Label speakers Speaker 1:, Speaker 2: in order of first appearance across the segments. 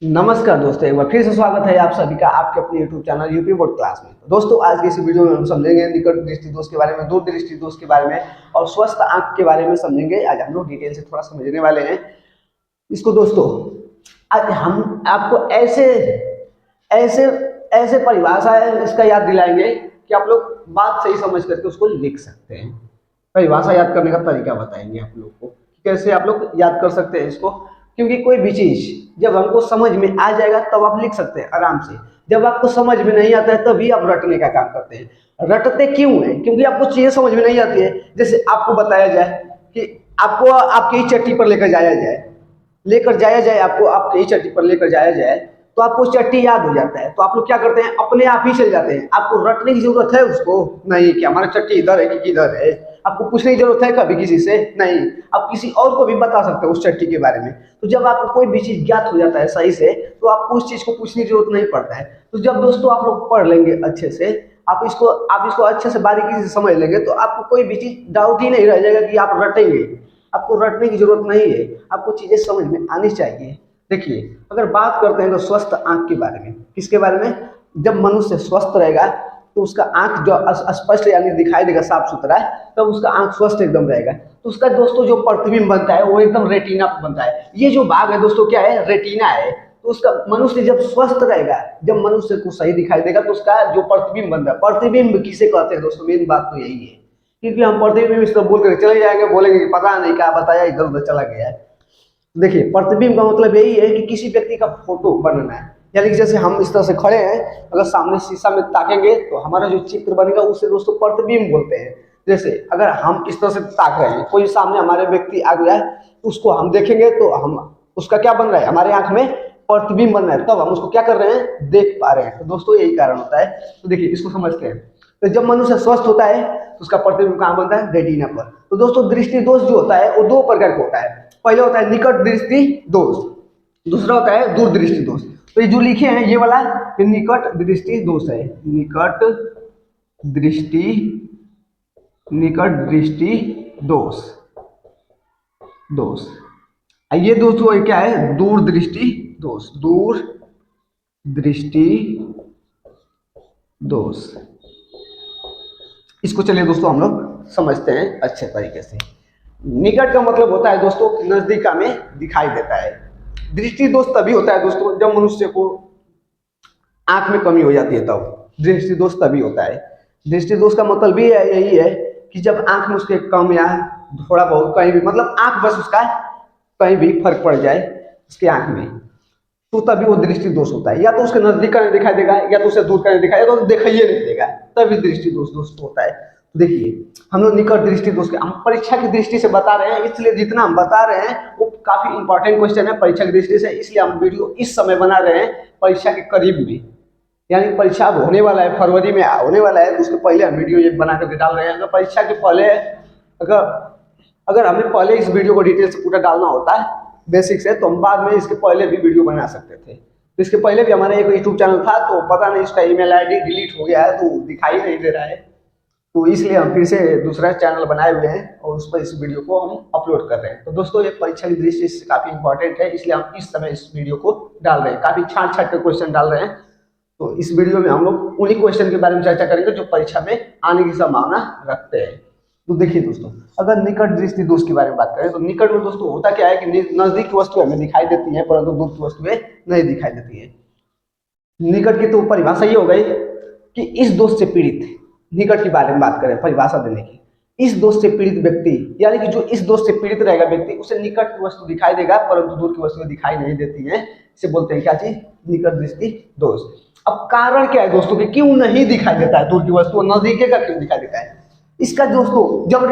Speaker 1: नमस्कार दोस्तों, एक बार फिर से स्वागत है आप सभी का आपके अपने YouTube channel UP board class में। तो दोस्तों, आज की इस वीडियो में हम समझेंगे निकट दृष्टि दोष के बारे में, दूर दृष्टि दोष के बारे में और स्वस्थ आंख के बारे में समझेंगे। आज हम लोग डिटेल से थोड़ा समझने वाले हैं इसको। दोस्तों, आज हम आपको ऐसे ऐसे ऐसे परिभाषा है इसका याद दिलाएंगे कि आप लोग बात सही समझ करके उसको लिख सकते हैं। परिभाषा याद करने का तरीका बताएंगे आप लोग को, कैसे आप लोग याद कर सकते हैं इसको। क्योंकि कोई भी चीज जब हमको समझ में आ जाएगा तब आप लिख सकते हैं आराम से। जब आपको समझ में नहीं आता है तभी आप रटने का काम करते हैं। रटते क्यों है? क्योंकि आपको चीजें समझ में नहीं आती है। जैसे आपको बताया जाए कि आपको आपकी चट्टी पर लेकर जाया जाए आपको आपकी चट्टी पर लेकर जाया जाए तो आपको चट्टी याद हो जाता है। तो आप लोग क्या करते हैं, अपने आप ही चल जाते हैं। आपको रटने की जरूरत है उसको नहीं कि हमारा चट्टी इधर है कि किधर है। आपको पूछने की जरूरत है कभी किसी से नहीं। आप किसी और को भी बता सकते हो उस चट्टी के बारे में। तो जब आपको कोई भी चीज ज्ञात हो जाता है सही से तो आपको उस चीज को पूछने की जरूरत नहीं पड़ता है। तो जब दोस्तों आप लोग पढ़ लेंगे अच्छे से, आप इसको अच्छे से बारीकी से समझ लेंगे तो आपको कोई भी चीज डाउट ही नहीं रह जाएगा कि आप रटेंगे। आपको रटने की जरूरत नहीं है, आपको चीजें समझ में आनी चाहिए। देखिए, अगर बात करते हैं तो स्वस्थ आंख के बारे में, किसके बारे में? जब मनुष्य स्वस्थ रहेगा तो उसका आंख जो स्पष्ट यानी दिखाई देगा साफ सुथरा है, तब उसका आंख स्वस्थ एकदम रहेगा। तो उसका दोस्तों जो प्रतिबिंब बनता है वो एकदम रेटिना बनता है। ये जो भाग है दोस्तों क्या है? रेटिना है। तो उसका मनुष्य जब स्वस्थ रहेगा, जब मनुष्य को सही दिखाई देगा तो उसका जो प्रतिबिंब बनता है, प्रतिबिंब किसे कहते हैं दोस्तों? मेन बात तो यही है। क्योंकि हम प्रतिबिंब इस तरह बोल कर चले जाएंगे, बोलेंगे कि पता नहीं क्या बताया, इधर उधर चला गया है। देखिए, प्रतिबिंब का मतलब यही है कि किसी व्यक्ति का फोटो बनना है। यानी कि जैसे हम इस तरह से खड़े हैं, अगर सामने शीशा में ताकेंगे तो हमारा जो चित्र बनेगा उसे दोस्तों प्रतिबिंब बोलते हैं। जैसे अगर हम इस तरह से ताक रहे हैं, कोई सामने हमारे व्यक्ति आ गया है, उसको हम देखेंगे तो हम उसका क्या बन रहा है? हमारे आंख में प्रतिबिंब बन रहा है, तब हम उसको क्या कर रहे हैं? देख पा रहे हैं। तो दोस्तों यही कारण होता है। तो देखिए, इसको समझते हैं। तो जब मनुष्य स्वस्थ होता है तो उसका प्रतिबिंब कहाँ बनता है? रेटिना पर। तो दोस्तों, दृष्टि दोष जो होता है वो दो प्रकार का होता है। पहले होता है निकट दृष्टि दोष, दूसरा होता है दूर दृष्टि दोष। तो ये जो लिखे हैं ये वाला ये निकट दृष्टि दोष है। दृष्टि निकट दृष्टि दोष दोष ये दोस्तों क्या है? दूर दृष्टि दोष, दूर दृष्टि दोष। इसको चलिए दोस्तों हम लोग समझते हैं अच्छे तरीके से। निकट का मतलब होता है दोस्तों नजदीक में दिखाई देता है। दृष्टि दोष तभी होता है दोस्तों जब मनुष्य को आंख में कमी हो जाती है, तब दृष्टि दोष तभी होता है। दृष्टि दोष का मतलब भी यही है कि जब आंख में उसके कम या थोड़ा बहुत कहीं भी, मतलब आंख बस उसका कहीं भी फर्क पड़ जाए उसके आंख में, तो तभी वो दृष्टि दोष होता है। या तो उसके नजदीक का नहीं दिखाई देगा, या तो उसे दूर का नहीं दिखाई, या तो दिखाई नहीं देगा, तभी दृष्टि दोष दोस्त होता है। तो देखिए, हम लोग निकट दृष्टि दोष के हम परीक्षा की दृष्टि से बता रहे हैं, इसलिए जितना हम बता रहे हैं वो काफी इंपॉर्टेंट क्वेश्चन है परीक्षा की दृष्टि से, इसलिए हम वीडियो इस समय बना रहे हैं परीक्षा के करीब में। यानी परीक्षा अब होने वाला है, फरवरी में होने वाला है, तो उसके पहले हम वीडियो ये बना करके डाल रहे हैं। अगर परीक्षा के पहले अगर हमें पहले इस वीडियो को डिटेल से पूरा डालना होता है बेसिक से, तो हम बाद में इसके पहले भी वीडियो बना सकते थे। तो इसके पहले भी हमारा एक यूट्यूब चैनल था, तो पता नहीं इसका ईमेल आईडी डिलीट हो गया है तो दिखाई नहीं दे रहा है, तो इसलिए हम फिर से दूसरा चैनल बनाए हुए हैं और उस पर इस वीडियो को हम अपलोड कर रहे हैं। तो दोस्तों, ये परीक्षा की दृष्टि से काफी इंपॉर्टेंट है, इसलिए हम इस समय इस वीडियो को डाल रहे हैं। काफी छाट छाट के क्वेश्चन डाल रहे हैं। तो इस वीडियो में हम लोग उन्हीं क्वेश्चन के बारे में चर्चा करेंगे जो परीक्षा में आने की संभावना रखते हैं। तो देखिए दोस्तों, अगर निकट दृष्टि दोष के बारे में बात करें तो निकट में दोस्तों होता क्या है कि नजदीक की वस्तुएं हमें दिखाई देती हैं परंतु दूर की वस्तुएं नहीं दिखाई देती है। निकट की तो परिभाषा ये हो गई कि इस दोष से पीड़ित, निकट के बारे में बात करें परिभाषा देने की, इस दोष से पीड़ित व्यक्ति, यानी कि जो इस दोष से पीड़ित रहेगा व्यक्ति, उसे निकट की वस्तु दिखाई देगा परंतु दूर की वस्तुएं दिखाई नहीं देती हैं। इसे बोलते हैं क्या चीज? निकट दृष्टि दोष। अब कारण क्या है दोस्तों कि क्यों नहीं दिखाई देता है दूर की वस्तु, नजदीक का क्यों दिखाई देता है? इसका दोस्तों जब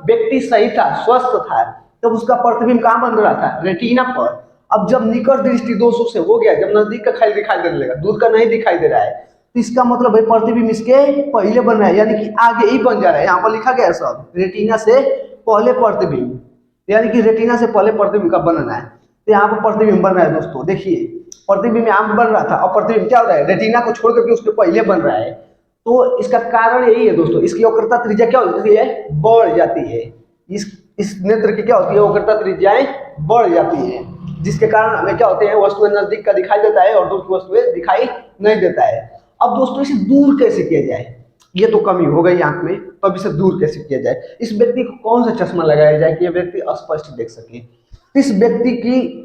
Speaker 1: व्यक्ति सही था, स्वस्थ था, तब उसका प्रतिबिंब कहाँ बन रहा था? रेटिना पर। अब जब निकट दृष्टि दोष से हो गया, जब नजदीक का खाली दिखाई देने लगा, दूर का नहीं दिखाई दे रहा है, तो इसका मतलब है प्रतिबिंब इसके पहले बन रहा है, यानी कि आगे ही बन जा रहा है। यहाँ पर लिखा गया है सब रेटिना से पहले प्रतिबिंब, यानी कि रेटिना से पहले प्रतिबिंब का बनना है। तो यहाँ पर प्रतिबिंब बन रहा है दोस्तों। देखिए, प्रतिबिंब यहाँ बन रहा था और प्रतिबिंब क्या हो रहा है? रेटिना को छोड़ करके उसके पहले बन रहा है। तो इसका कारण यही है दोस्तों, इसकी वक्रता त्रिज्या क्या होती है? बढ़ जाती है। इस नेत्र की क्या होती है? वक्रता त्रिज्याएं बढ़ जाती है। जिसके कारण हमें क्या होते हैं, वस्तुएं नजदीक का दिखाई देता है और दूर की वस्तुएं दिखाई नहीं देता है। अब दोस्तों इसे दूर कैसे किया जाए, ये तो कमी हो गई आंख में, तो अब इसे दूर कैसे किया जाए, इस व्यक्ति को कौन सा चश्मा लगाया जाए कि यह व्यक्ति स्पष्ट देख सके। इस व्यक्ति की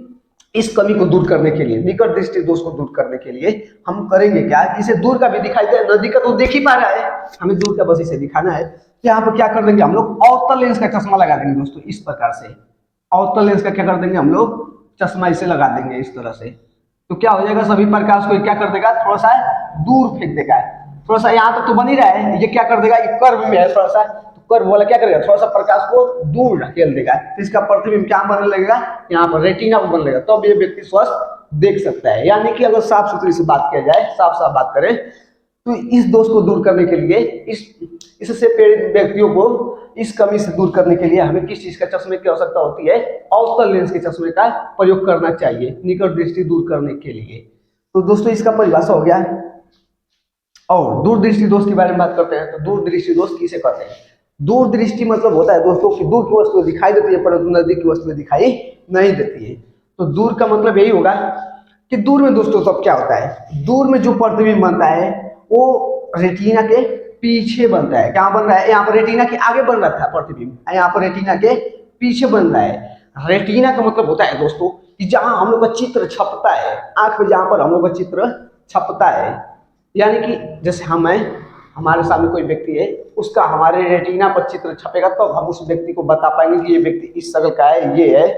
Speaker 1: इस कमी को दूर करने के लिए, निकट दृष्टि दोष को दूर करने के लिए हम करेंगे क्या कि इसे दूर का भी दिखाई दे, नजदीक का तो देख ही पा रहा है, हमें दूर का बस इसे दिखाना है। तो यहाँ पर क्या कर देंगे हम लोग, अवतल लेंस का चश्मा लगा देंगे दोस्तों, इस प्रकार से अवतल लेंस का क्या कर देंगे हम लोग, चश्मा इसे लगा देंगे इस तरह से। तो क्या हो जाएगा, सभी प्रकाश को क्या कर देगा, थोड़ा सा दूर फेंक देगा। थोड़ा सा यहाँ तक तो बन ही रहा है, ये क्या कर देगा, ये कर्व में है थोड़ा सा, तो कर्व वाला क्या करेगा, थोड़ा सा प्रकाश को दूर ढकेल देगा, तो इसका प्रतिबिंब क्या बनने लगेगा, यहाँ पर रेटिना पर बनने लगेगा, तब ये व्यक्ति स्वस्थ देख सकता है। यानी कि अगर साफ सुथरी से बात किया जाए, साफ साफ बात करें, तो इस दोष को दूर करने के लिए, इससे पीड़ित व्यक्तियों को इस कमी से दूर करने के लिए हमें किस चीज का चश्मे की आवश्यकता होती है, अवतल लेंस के चश्मे का प्रयोग करना चाहिए निकट दृष्टि दूर करने के लिए। तो दोस्तों इसका परिभाषा हो गया। और दूरदृष्टि दोष के बारे में बात करते हैं, तो दूरदृष्टि दोष किसे कहते हैं। दूरदृष्टि मतलब होता है दोस्तों कि दूर की वस्तु दिखाई देती है परंतु नजदीक की वस्तु दिखाई नहीं देती है। तो दूर का मतलब यही होगा कि दूर में दोस्तों तब क्या होता है, दूर में जो प्रतिबिंब बनता है वो रेटिना के पीछे बनता है। क्या बन रहा है, यहाँ पर रेटिना के आगे बन रहा था प्रतिबिंब, यहाँ पर रेटिना के पीछे बन रहा है। रेटिना का मतलब होता है दोस्तों कि जहां हम लोग का चित्र छपता है, आंख में जहां पर हम लोग का चित्र छपता है, यानी कि जैसे हमारे सामने कोई व्यक्ति है, उसका हमारे रेटिना पर चित्र छपेगा, तब हम उस व्यक्ति को बता पाएंगे कि ये व्यक्ति इस शक्ल का है, ये है,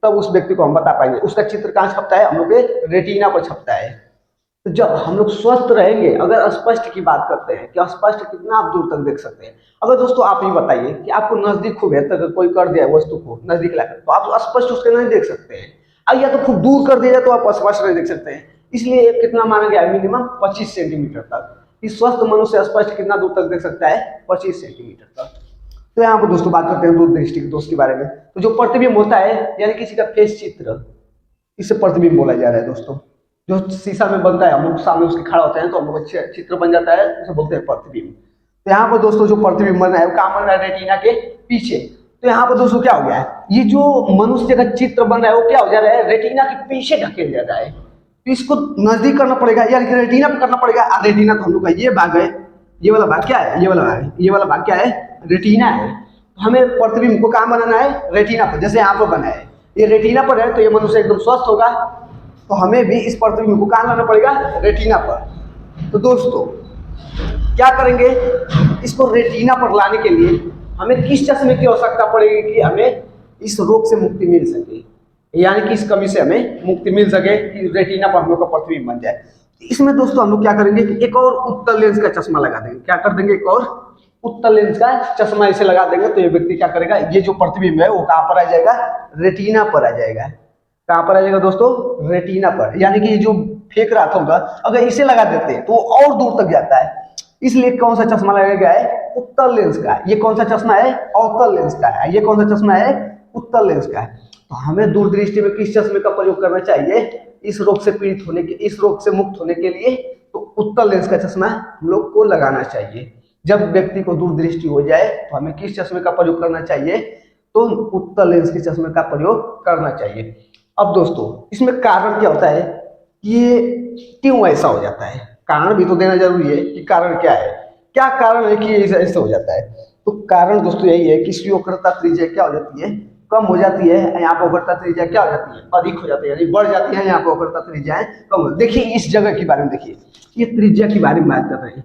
Speaker 1: तब उस व्यक्ति को हम बता पाएंगे। उसका चित्र कहाँ छपता है, हम लोग के रेटिना पर छपता है। तो जब हम लोग स्वस्थ रहेंगे, अगर स्पष्ट की बात करते हैं कि स्पष्ट कितना आप दूर तक देख सकते हैं, अगर दोस्तों आप ये बताइए कि आपको नजदीक खूब है, तक कोई कर दिया वस्तु को नजदीक लाकर, तो आप स्पष्ट उसके नहीं देख सकते हैं, या तो खूब दूर कर दिया जाए तो आप स्पष्ट नहीं देख सकते हैं। इसलिए कितना माना गया है, मिनिमम 25 सेंटीमीटर तक। इस स्वस्थ मनुष्य स्पष्ट कितना दूर तक देख सकता है, 25 सेंटीमीटर तक। तो यहाँ पर दोस्तों बात करते हैं दूरदृष्टि के दोष के बारे में। तो जो प्रतिबिंब होता है, यानी किसी का फेस चित्र, इसे प्रतिबिंब बोला जा रहा है दोस्तों। जो शीशा में बनता है, हम लोग सामने उसके खड़ा होते हैं तो हम लोग चित्र बन जाता है, उसे बोलते हैं प्रतिबिंब। तो यहाँ पर दोस्तों जो प्रतिबिंब बन रहा है वो कहाँ बन रहा है, रेटिना के पीछे। तो यहाँ पर दोस्तों क्या हो गया है, ये जो मनुष्य का चित्र बन रहा है वो क्या हो जा रहा है, रेटिना के पीछे ढकेल जा रहा है। तो इसको नजदीक करना पड़ेगा, यानी कि रेटिना पर करना पड़ेगा। रेटिना तो हम लोग का ये भाग है, ये वाला भाग क्या है, ये वाला भाग, ये वाला भाग क्या है, रेटिना है। तो हमें प्रतिबिंब को कहाँ बनाना है, रेटिना पर। जैसे यहाँ पर बना है, ये रेटिना पर है, तो ये मनुष्य एकदम स्वस्थ होगा। तो हमें भी इस प्रतिबिंब को कहाँ लाना पड़ेगा, रेटिना पर। तो दोस्तों क्या करेंगे, इसको रेटिना पर लाने के लिए हमें किस चश्मे की आवश्यकता पड़ेगी कि हमें इस रोग से मुक्ति मिल सके, यानी कि इस कमी से हमें मुक्ति मिल सके कि रेटिना पर हम लोग का प्रतिबिंब बन जाए। इसमें दोस्तों हम लोग क्या करेंगे कि एक और उत्तल लेंस का चश्मा लगा देंगे। क्या कर देंगे, एक और उत्तल लेंस का चश्मा इसे लगा देंगे। तो ये व्यक्ति क्या करेगा, ये जो प्रतिबिंब है वो कहाँ पर आ जाएगा, रेटिना पर आ जाएगा। कहाँ पर आ जाएगा दोस्तों, रेटिना पर। यानी कि जो फेंक रहा था अगर इसे लगा देते हैं तो और दूर तक जाता है। इसलिए कौन सा चश्मा लगाया गया है, उत्तल लेंस का। ये कौन सा चश्मा है, अवतल लेंस का है। ये कौन सा चश्मा है, उत्तल लेंस का है। तो हमें दूरदृष्टि में किस चश्मे का प्रयोग करना चाहिए, इस रोग से पीड़ित होने के, इस रोग से मुक्त होने के लिए तो उत्तल लेंस का चश्मा हम लोग को लगाना चाहिए। जब व्यक्ति को दूरदृष्टि हो जाए तो हमें किस चश्मे का प्रयोग करना चाहिए, तो उत्तल लेंस के चश्मे का प्रयोग करना चाहिए। अब दोस्तों इसमें कारण क्या होता है कि ये क्यों ऐसा हो जाता है, कारण भी तो देना जरूरी है कि कारण क्या है, क्या कारण है कि ये ऐसा हो जाता है। तो कारण दोस्तों यही है कि इसकी वक्रता त्रिज्या क्या हो जाती है, कम हो जाती है। यहाँ पर वक्रता त्रिज्या क्या हो जाती है, अधिक हो जाती है, यानी बढ़ जाती है। यहाँ पर वक्रता त्रिज्याएं कम हो। देखिए इस जगह के बारे में, देखिए ये त्रिज्या के बारे में बात कर रहे हैं,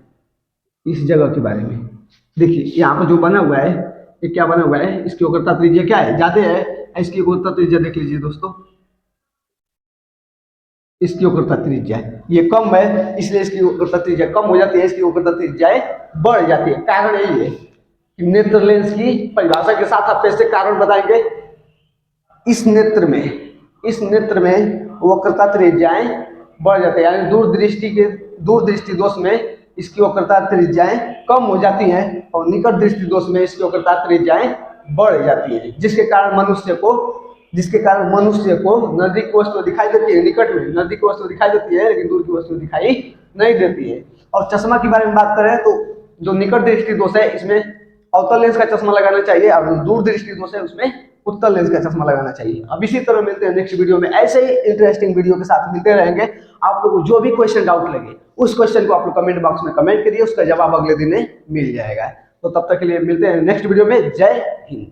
Speaker 1: इस जगह के बारे में। देखिए यहाँ पर जो बना हुआ है, ये क्या बना हुआ है, इसकी वक्रता त्रिज्या क्या है, ज्यादा है। इसकी वक्रता त्रिज्या देख लीजिए दोस्तों, इसकी वक्रता त्रिज्या ये कम है, इसलिए इसकी वक्रता त्रिज्या कम हो जाती है, इसकी वक्रता त्रिज्याएं बढ़ जाती है। कारण यही है कि नेत्र लेंस की परिभाषा के साथ आप कैसे कारण बताएंगे। इस नेत्र में वक्रता त्रिज्याएं बढ़ जाती है, यानी दूरदृष्टि दोष में इसकी वक्रता त्रिज्याएं कम हो जाती हैं और निकट दृष्टि दोष में इसकी वक्रता त्रिज्याएं बढ़ जाती है, जिसके कारण मनुष्य को नजदीक की वस्तु दिखाई देती है, निकट में नजदीक की वस्तु दिखाई देती है लेकिन दूर की वस्तु दिखाई नहीं देती है। और चश्मा के बारे में बात करें तो जो निकट दृष्टि दोष है इसमें अवतल लेंस का चश्मा लगाना चाहिए, और दूर दृष्टि दोष है उसमें उत्तल लेंस का चश्मा लगाना चाहिए। अब इसी तरह मिलते हैं नेक्स्ट वीडियो में, ऐसे ही इंटरेस्टिंग वीडियो के साथ मिलते रहेंगे। आप लोगों को जो भी क्वेश्चन डाउट लगे उस क्वेश्चन को आप लोग कमेंट बॉक्स में कमेंट करिए, उसका जवाब अगले दिन मिल जाएगा। तो तब तक के लिए मिलते हैं नेक्स्ट वीडियो में। जय हिंद।